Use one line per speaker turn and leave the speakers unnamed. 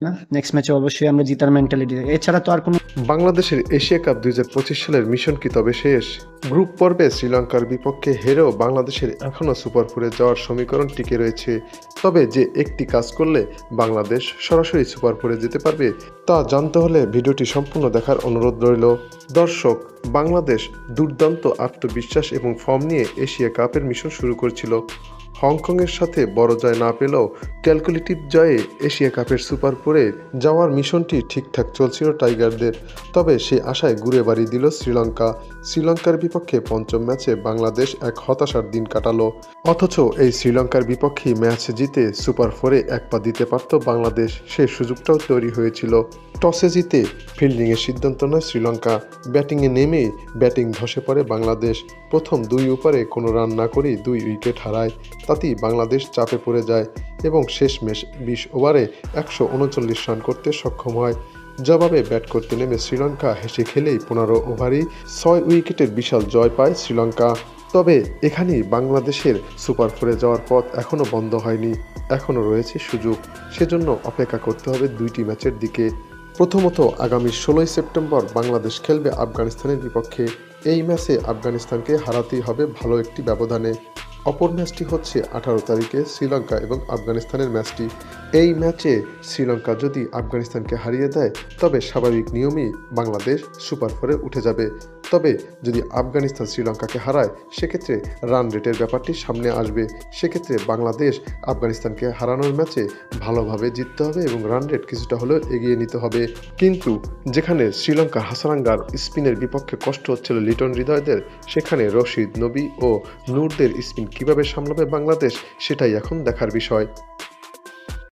না? নেক্সট ম্যাচে অবশ্যই আমরা জিতার মেন্টালিটি এছাড়া তো আর কোনো
বাংলাদেশের এশিয়া কাপ ২০২৫ সালের মিশন কি তবে শেষ? গ্রুপ পর্বে শ্রীলঙ্কার বিপক্ষে হেরেও বাংলাদেশের এখনও সুপার ফোরে যাওয়ার সমীকরণ টিকে রয়েছে। তবে যে একটি কাজ করলে বাংলাদেশ সরাসরি সুপার ফোরে যেতে পারবে তা জানতে হলে ভিডিওটি সম্পূর্ণ দেখার অনুরোধ রইল। দর্শক, বাংলাদেশ দুর্দান্ত আত্মবিশ্বাস এবং ফর্ম নিয়ে এশিয়া কাপের মিশন শুরু করেছিল। হংকংয়ের সাথে বড় জয় না পেলেও ক্যালকুলেটিভ জয়ে এশিয়া কাপের সুপার ফোরে যাওয়ার মিশনটি ঠিকঠাক চলছিল টাইগারদের। তবে সে আশায় ঘুরে বাড়ি দিল শ্রীলঙ্কা। শ্রীলঙ্কার বিপক্ষে পঞ্চম ম্যাচে বাংলাদেশ এক হতাশার দিন কাটালো। অথচ এই শ্রীলঙ্কার বিপক্ষেই ম্যাচ জিতে সুপার ফোরে এক পা দিতে পারত বাংলাদেশ, সে সুযোগটাও তৈরি হয়েছিল। টসে জিতে ফিল্ডিংয়ের সিদ্ধান্ত নেয় শ্রীলঙ্কা। ব্যাটিংয়ে নেমেই ব্যাটিং ধসে পড়ে বাংলাদেশ। প্রথম ২ ওভারে কোনো রান না করেই ২ উইকেট হারায়। তাতেই বাংলাদেশ চাপে পড়ে যায় এবং শেষমেশ ২০ ওভারে ১৩৯ রান করতে সক্ষম হয়। জবাবে ব্যাট করতে নেমে শ্রীলঙ্কা হেসে খেলেই ১৫ ওভারেই ৬ উইকেটের বিশাল জয় পায় শ্রীলঙ্কা। তবে এখানেই বাংলাদেশের সুপার ফোরে যাওয়ার পথ এখনও বন্ধ হয়নি, এখনও রয়েছে সুযোগ। সেজন্য অপেক্ষা করতে হবে ২টি ম্যাচের দিকে। প্রথমত, আগামী ১৬ই সেপ্টেম্বর বাংলাদেশ খেলবে আফগানিস্তানের বিপক্ষে। এই ম্যাচে আফগানিস্তানকে হারাতেই হবে ভালো একটি ব্যবধানে। অপর ম্যাচটি হচ্ছে ১৮ তারিখে শ্রীলঙ্কা এবং আফগানিস্তানের ম্যাচটি। এই ম্যাচে শ্রীলঙ্কা যদি আফগানিস্তানকে হারিয়ে দেয় তবে স্বাভাবিক নিয়মেই বাংলাদেশ সুপার ফোরে উঠে যাবে। তবে যদি আফগানিস্তান শ্রীলঙ্কাকে হারায় সেক্ষেত্রে রান রেটের ব্যাপারটি সামনে আসবে। সেক্ষেত্রে বাংলাদেশ আফগানিস্তানকে হারানোর ম্যাচে ভালোভাবে জিততে হবে এবং রান রেট কিছুটা হলেও এগিয়ে নিতে হবে। কিন্তু যেখানে শ্রীলঙ্কার হাসারাঙ্গার স্পিনের বিপক্ষে কষ্ট হচ্ছিল লিটন হৃদয়দের, সেখানে রশিদ, নবী ও নূরদের স্পিন কীভাবে সামলাবে বাংলাদেশ সেটাই এখন দেখার বিষয়।